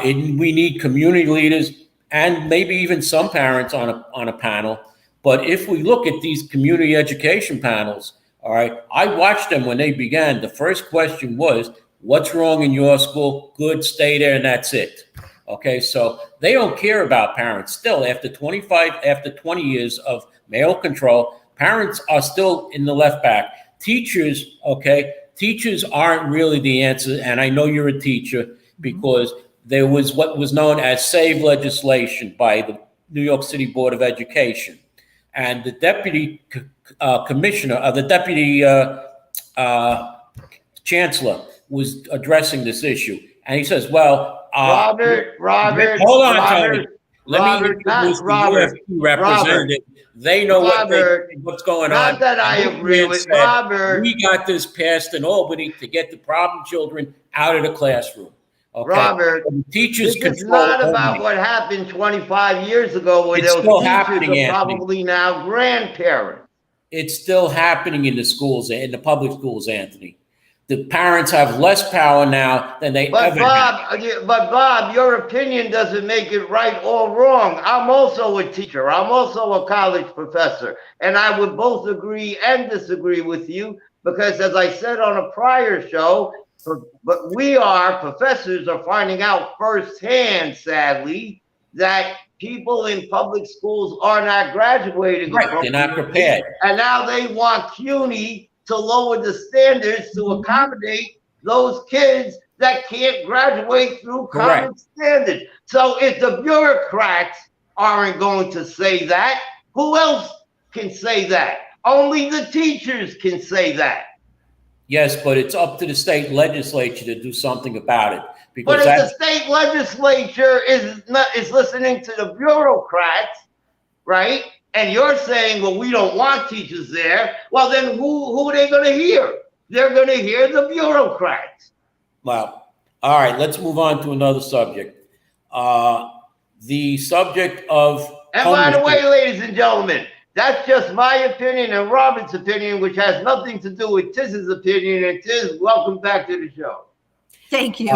we need community leaders and maybe even some parents on a panel. But if we look at these community education panels, all right, I watched them when they began. The first question was, "What's wrong in your school?" Good, stay there, and that's it. Okay, so they don't care about parents. Still, after 20 years of male control, parents are still in the left back. Teachers, okay, teachers aren't really the answer. And I know you're a teacher because there was what was known as SAVE legislation by the New York City Board of Education. And the deputy commissioner, the deputy chancellor was addressing this issue. And he says, well, Robert, hold on, Tony. Let me introduce the UFP representative. They know what's going on. Not that I agree with Robert. We got this passed in Albany to get the problem children out of the classroom. Okay? Robert, teachers this is not about what happened 25 years ago when those teachers are probably now grandparents. It's still happening in the schools, in the public schools, Anthony. The parents have less power now than they ever had. But Bob, your opinion doesn't make it right or wrong. I'm also a teacher. I'm also a college professor. And I would both agree and disagree with you because, as I said on a prior show, but professors are finding out firsthand, sadly, that people in public schools are not graduating. Right, they're not prepared. And now they want CUNY to lower the standards to accommodate those kids that can't graduate through common standards. So if the bureaucrats aren't going to say that, who else can say that? Only the teachers can say that. Yes, but it's up to the state legislature to do something about it. But if the state legislature is listening to the bureaucrats, right? And you're saying, well, we don't want teachers there. Well, then who are they going to hear? They're going to hear the bureaucrats. Well, all right, let's move on to another subject. The subject of... And by the way, ladies and gentlemen, that's just my opinion and Robert's opinion, which has nothing to do with Tiz's opinion. And Tiz, welcome back to the show. Thank you.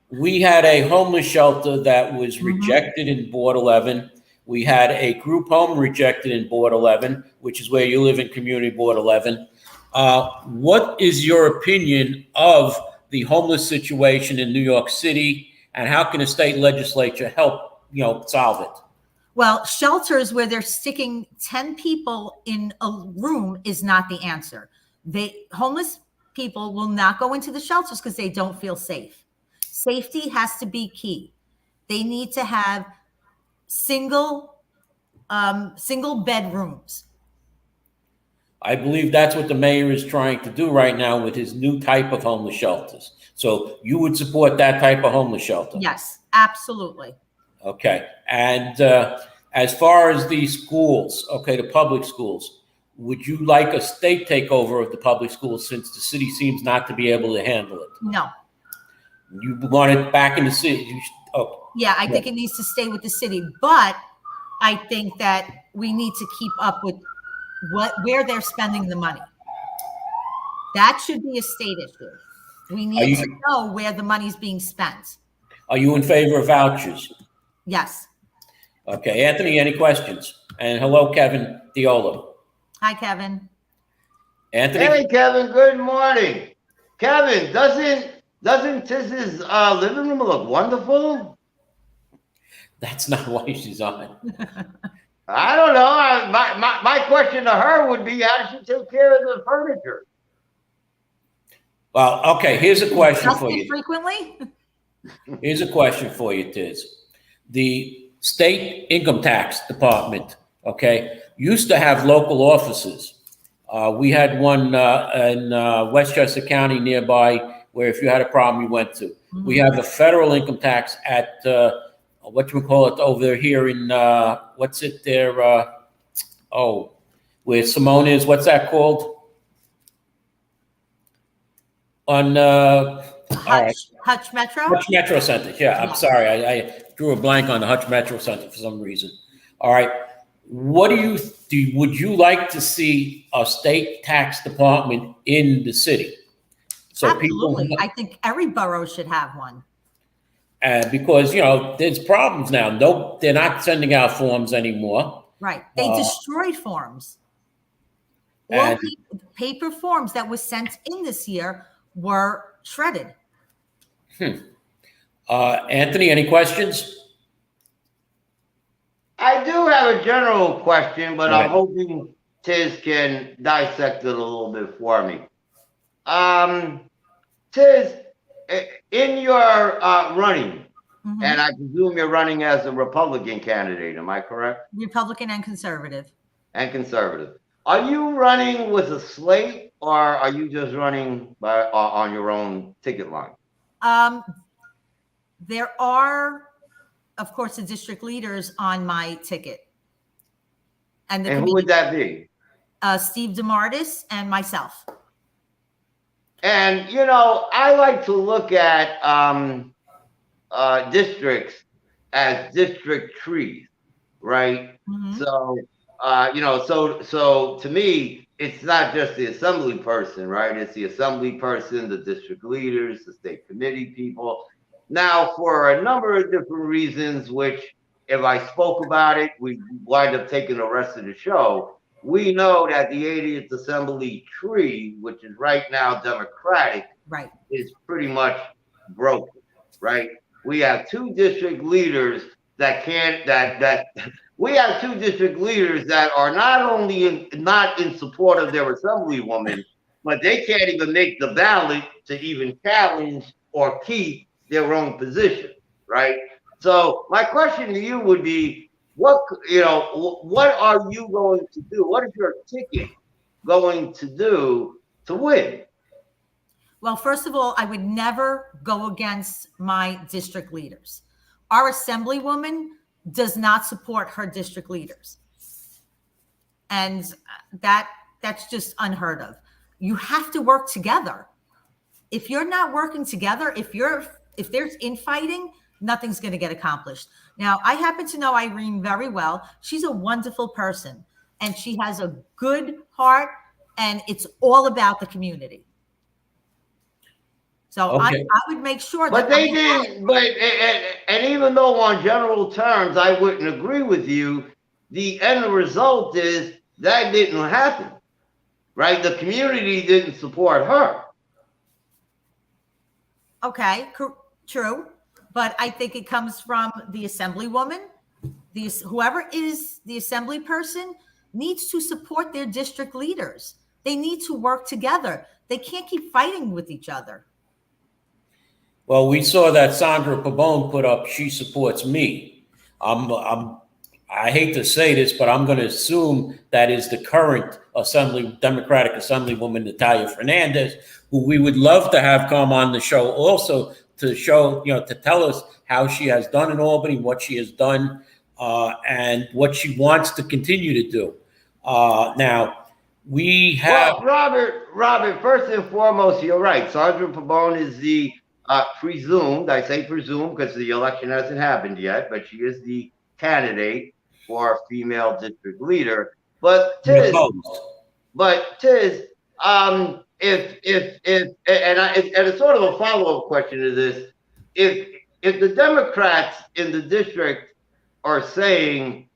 We had a homeless shelter that was rejected in Board 11. We had a group home rejected in Board 11, which is where you live in Community Board 11. What is your opinion of the homeless situation in New York City, and how can the state legislature help, solve it? Well, shelters where they're sticking 10 people in a room is not the answer. Homeless people will not go into the shelters because they don't feel safe. Safety has to be key. They need to have single bedrooms. I believe that's what the mayor is trying to do right now with his new type of homeless shelters. So you would support that type of homeless shelter? Yes, absolutely. Okay. And as far as the schools, the public schools, would you like a state takeover of the public schools since the city seems not to be able to handle it? No. You want it back in the city? Yeah, I think it needs to stay with the city, but I think that we need to keep up with where they're spending the money. That should be a state issue. We need to know where the money's being spent. Are you in favor of vouchers? Yes. Okay, Anthony, any questions? And hello, Kevin Diola. Hi, Kevin. Anthony? Hey, Kevin, good morning. Kevin, doesn't Tiz's living room look wonderful? That's not why she's on. I don't know. My question to her would be, how does she take care of the furniture? Well, okay, here's a question for you. Frequently? Here's a question for you, Tiz. The state income tax department, used to have local offices. We had one in Westchester County nearby where if you had a problem, you went to. We have the federal income tax at over here in, where Simone is, what's that called? On, Hutch Metro? Hutch Metro Center, yeah, I'm sorry, drew a blank on the Hutch Metro Center for some reason. All right. What do you do? Would you like to see a state tax department in the city? So Absolutely. people, I think every borough should have one. because, you know, there's problems now. No, they're not sending out forms anymore. Right. They destroyed forms. All And- paper forms that were sent in this year were shredded. Anthony, any questions? I do have a general question, but Go ahead. I'm hoping Tiz can dissect it a little bit for me. Tiz, in your running, and I presume you're running as a Republican candidate, am I correct? Republican and conservative. And conservative. Are you running with a slate, or are you just running by on your own ticket line? There are, of course, the district leaders on my ticket. And who would that be? Steve DeMartis and myself. And, you know, I like to look at districts as district trees, right? So, you know, so to me, it's not just the assembly person, right? It's the assembly person, the district leaders, the state committee people. Now, for a number of different reasons, which if I spoke about it, we wind up taking the rest of the show. We know that the 80th Assembly tree, which is right now Democratic, right, is pretty much broken, right? We have two district leaders that we have two district leaders that are not only not in support of their assemblywoman, but they can't even make the ballot to even challenge or keep their own position, right? So my question to you would be, what are you going to do? What is your ticket going to do to win? Well, first of all, I would never go against my district leaders. Our assemblywoman does not support her district leaders. And that's just unheard of. You have to work together. If you're not working together, if there's infighting, nothing's going to get accomplished. Now, I happen to know Irene very well. She's a wonderful person, and she has a good heart, and it's all about the community. So Okay. I would make sure that. But they didn't. And even though on general terms I wouldn't agree with you, the end result is that didn't happen, right? The community didn't support her. Okay, true. But I think it comes from the assemblywoman. Whoever is the assembly person needs to support their district leaders. They need to work together. They can't keep fighting with each other. Well, we saw that Sandra Pabon put up, she supports me. I hate to say this, but I'm going to assume that is the current Democratic Assemblywoman, Natalia Fernandez, who we would love to have come on the show also to show, to tell us how she has done in Albany, what she has done, and what she wants to continue to do. Now, we have... Well, Robert, first and foremost, you're right. Sandra Pabon is the presumed, I say presumed because the election hasn't happened yet, but she is the candidate for a female district leader. But Tiz, and it's sort of a follow-up question to this. If the Democrats in the district are saying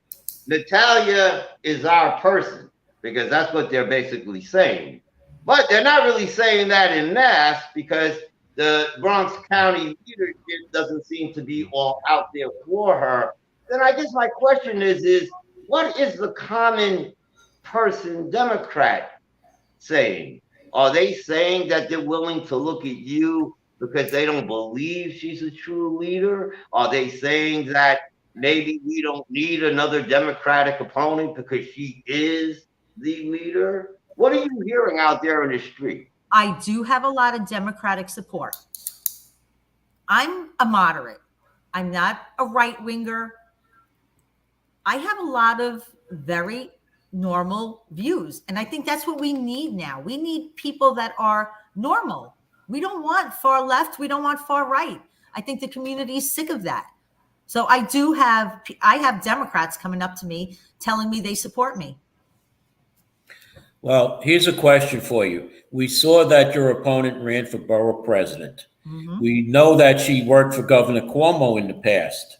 Natalia is our person, because that's what they're basically saying, but they're not really saying that in mass because the Bronx County leadership doesn't seem to be all out there for her, then I guess my question is what is the common person Democrat saying? Are they saying that they're willing to look at you because they don't believe she's a true leader? Are they saying that maybe we don't need another Democratic opponent because she is the leader? What are you hearing out there in the street? I do have a lot of Democratic support. I'm a moderate. I'm not a right-winger. I have a lot of very normal views. And I think that's what we need now. We need people that are normal. We don't want far left. We don't want far right. I think the community is sick of that. So I have Democrats coming up to me telling me they support me. Well, here's a question for you. We saw that your opponent ran for borough president. Mm-hmm. We know that she worked for Governor Cuomo in the past.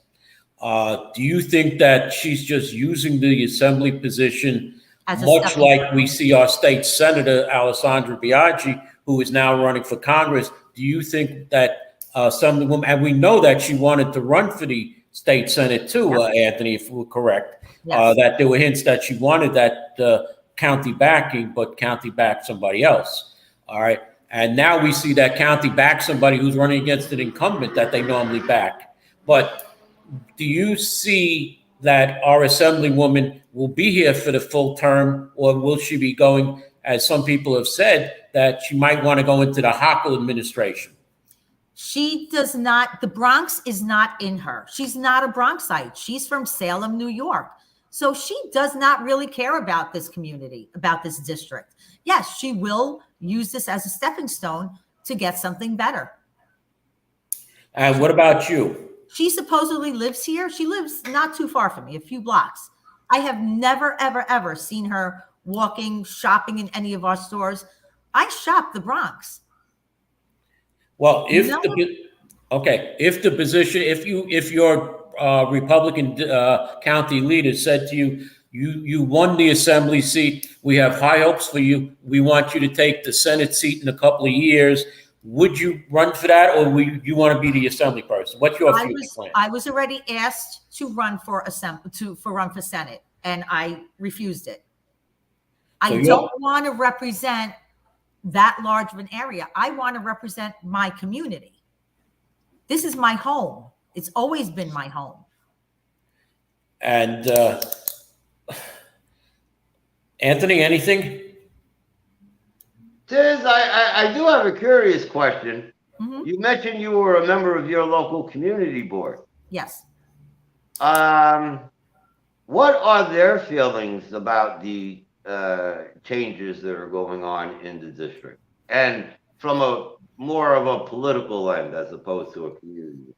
Do you think that she's just using the assembly position, much like we see our state senator, Alessandra Biaggi, who is now running for Congress? Do you think that Assemblywoman, and we know that she wanted to run for the state senate too, Anthony, if we're correct, that there were hints that she wanted that county backing, but county backed somebody else. All right. And now we see that county back somebody who's running against an incumbent that they normally back. But do you see that our Assemblywoman will be here for the full term, or will she be going, as some people have said, that she might want to go into the Hochul administration? She does not. The Bronx is not in her. She's not a Bronxite. She's from Salem, New York. So she does not really care about this community, about this district. Yes, she will use this as a stepping stone to get something better. And what about you? She supposedly lives here. She lives not too far from me, a few blocks. I have never, ever, ever seen her walking, shopping in any of our stores. I shop the Bronx. Well, if the position, if your Republican county leader said to you, you won the assembly seat, we have high hopes for you, we want you to take the Senate seat in a couple of years, would you run for that, or would you want to be the assembly person? What's your future plan? I was already asked to run for Senate, and I refused it. I don't want to represent that large of an area. I want to represent my community. This is my home. It's always been my home. And Anthony, anything? Tiz, I do have a curious question. Mm-hmm. You mentioned you were a member of your local community board. Yes. What are their feelings about the changes that are going on in the district, and from a more of a political end as opposed to a community?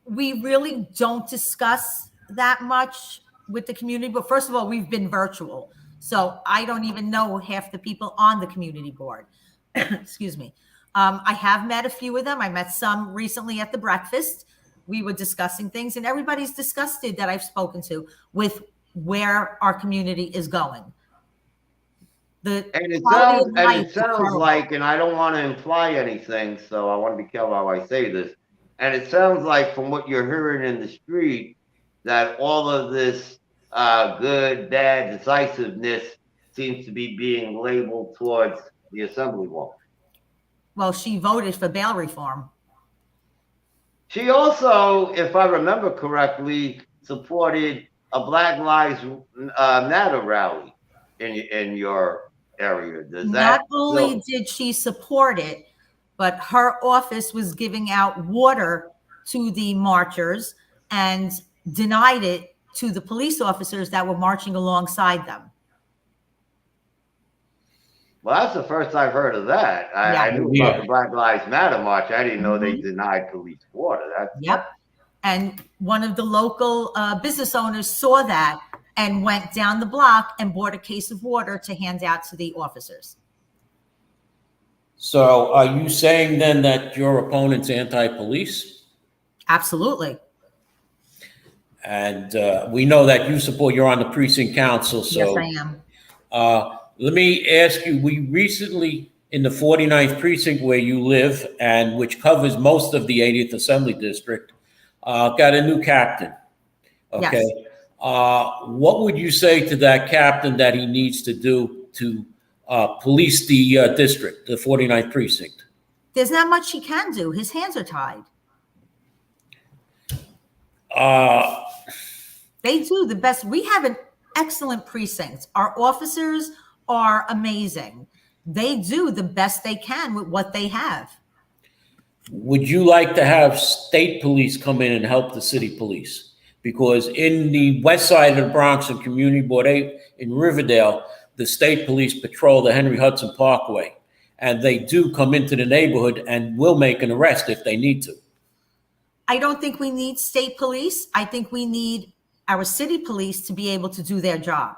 We really don't discuss that much with the community, but first of all, we've been virtual. So I don't even know half the people on the community board. Excuse me. I have met a few of them. I met some recently at the breakfast. We were discussing things, and everybody's disgusted that I've spoken to with where our community is going. It sounds like, and I don't want to imply anything, so I want to be careful how I say this. And it sounds like, from what you're hearing in the street, that all of this good, bad decisiveness seems to be being labeled towards the Assemblywoman. Well, she voted for bail reform. She also, if I remember correctly, supported a Black Lives Matter rally in your area. Not only did she support it, but her office was giving out water to the marchers and denied it to the police officers that were marching alongside them. Well, that's the first I've heard of that. I knew about the Black Lives Matter march. I didn't know they denied police water. And one of the local business owners saw that and went down the block and bought a case of water to hand out to the officers. So are you saying then that your opponent's anti-police? Absolutely. And we know that you're on the precinct council. So yes, I am. Let me ask you, we recently, in the 49th precinct where you live, and which covers most of the 80th Assembly District, got a new captain. Okay. Yes. What would you say to that captain that he needs to do to police the district, the 49th precinct? There's not much he can do. His hands are tied. They do the best. We have an excellent precinct. Our officers are amazing. They do the best they can with what they have. Would you like to have state police come in and help the city police? Because in the west side of the Bronx and Community Board 8 in Riverdale, the state police patrol the Henry Hudson Parkway, and they do come into the neighborhood and will make an arrest if they need to. I don't think we need state police. I think we need our city police to be able to do their job.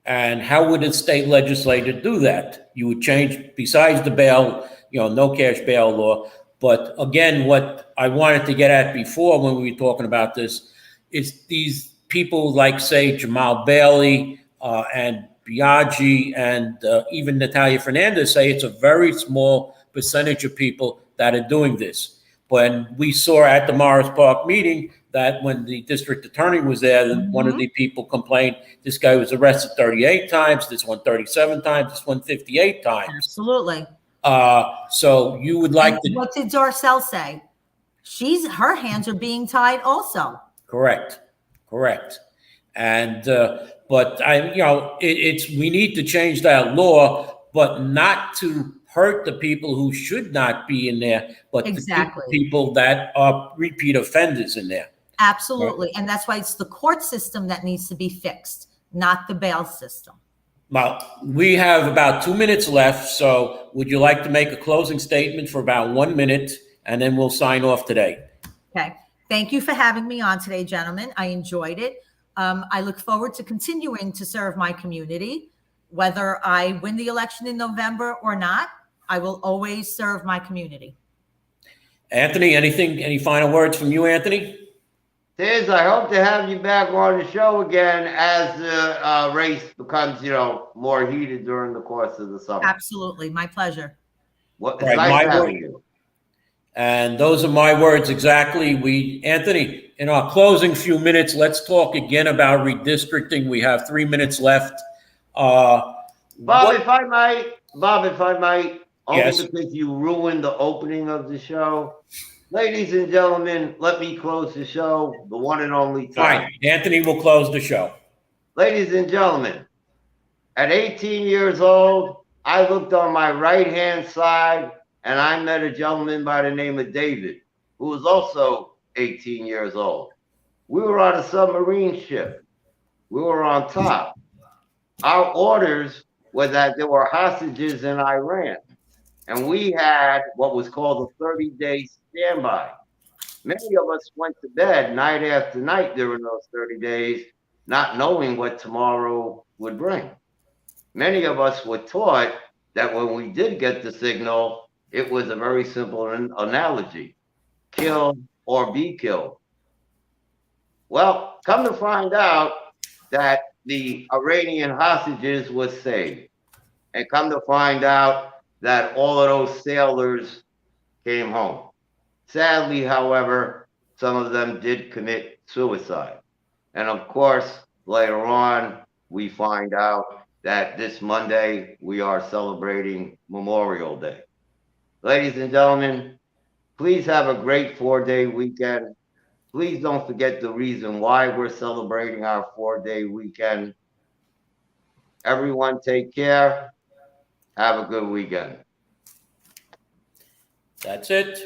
And how would a state legislator do that? You would change, besides the bail, no cash bail law. But again, what I wanted to get at before when we were talking about this is these people like, say, Jamal Bailey and Biaggi and even Natalia Fernandez say it's a very small percentage of people that are doing this. When we saw at the Morris Park meeting that when the district attorney was there, one of the people complained, this guy was arrested 38 times, this one 37 times, this one 58 times. Absolutely. So you would like to... What did Darcel say? Her hands are being tied also. Correct. And, but we need to change that law, but not to hurt the people who should not be in there, but exactly. the people that are repeat offenders in there. Absolutely. Right? And that's why it's the court system that needs to be fixed, not the bail system. Well, we have about 2 minutes left. So would you like to make a closing statement for about 1 minute, and then we'll sign off today? Okay. Thank you for having me on today, gentlemen. I enjoyed it. I look forward to continuing to serve my community. Whether I win the election in November or not, I will always serve my community. Anthony, any final words from you, Anthony? Tiz, I hope to have you back on the show again as the race becomes, more heated during the course of the summer. Absolutely. My pleasure. It's nice having you. And those are my words exactly. Anthony, in our closing few minutes, let's talk again about redistricting. We have 3 minutes left. Bob, if I might, only yes. Because you ruined the opening of the show. Ladies and gentlemen, let me close the show, the one and only time. Fine. Anthony will close the show. Ladies and gentlemen, at 18 years old, I looked on my right-hand side and I met a gentleman by the name of David, who was also 18 years old. We were on a submarine ship. We were on top. Our orders were that there were hostages in Iran, and we had what was called a 30-day standby. Many of us went to bed night after night during those 30 days, not knowing what tomorrow would bring. Many of us were taught that when we did get the signal, it was a very simple analogy: kill or be killed. Well, come to find out that the Iranian hostages was saved. And come to find out that all of those sailors came home. Sadly, however, some of them did commit suicide. And of course, later on, we find out that this Monday, we are celebrating Memorial Day. Ladies and gentlemen, please have a great 4-day weekend. Please don't forget the reason why we're celebrating our 4-day weekend. Everyone take care. Have a good weekend. That's it.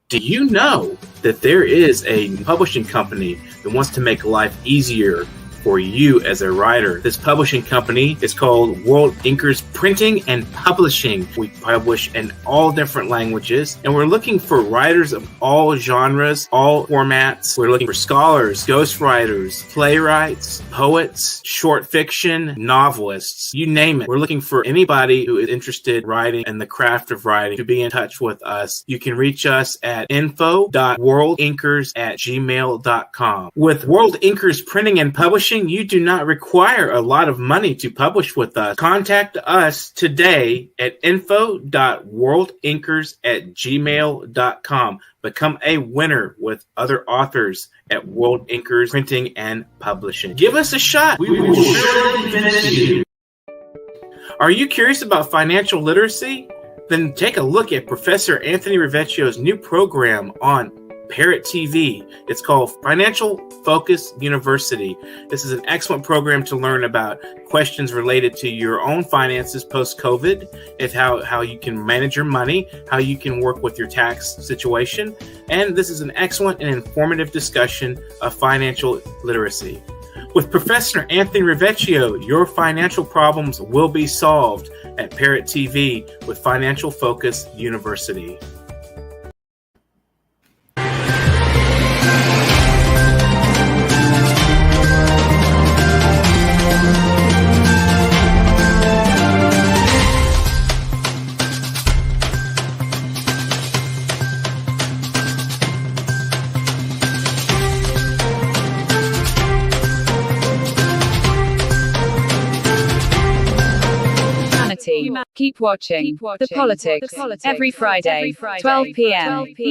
Do you know that there is a publishing company that wants to make life easier for you as a writer? This publishing company is called World Inkers Printing and Publishing. We publish in all different languages, and we're looking for writers of all genres, all formats. We're looking for scholars, ghostwriters, playwrights, poets, short fiction, novelists, you name it. We're looking for anybody who is interested in writing and the craft of writing to be in touch with us. You can reach us at info.worldinkers@gmail.com. With World Inkers Printing and Publishing, you do not require a lot of money to publish with us. Contact us today at info.worldinkers@gmail.com. Become a winner with other authors at World Inkers Printing and Publishing. Give us a shot. We will surely finish you. Are you curious about financial literacy? Then take a look at Professor Anthony RIVIECCIO's new program on Parrot TV. It's called Financial Focus University. This is an excellent program to learn about questions related to your own finances post-COVID, and how you can manage your money, how you can work with your tax situation. And this is an excellent and informative discussion of financial literacy. With Professor Anthony RIVIECCIO, your financial problems will be solved at Parrot TV with Financial Focus University. humanity. Keep watching The Politics every Friday, 12 p.m.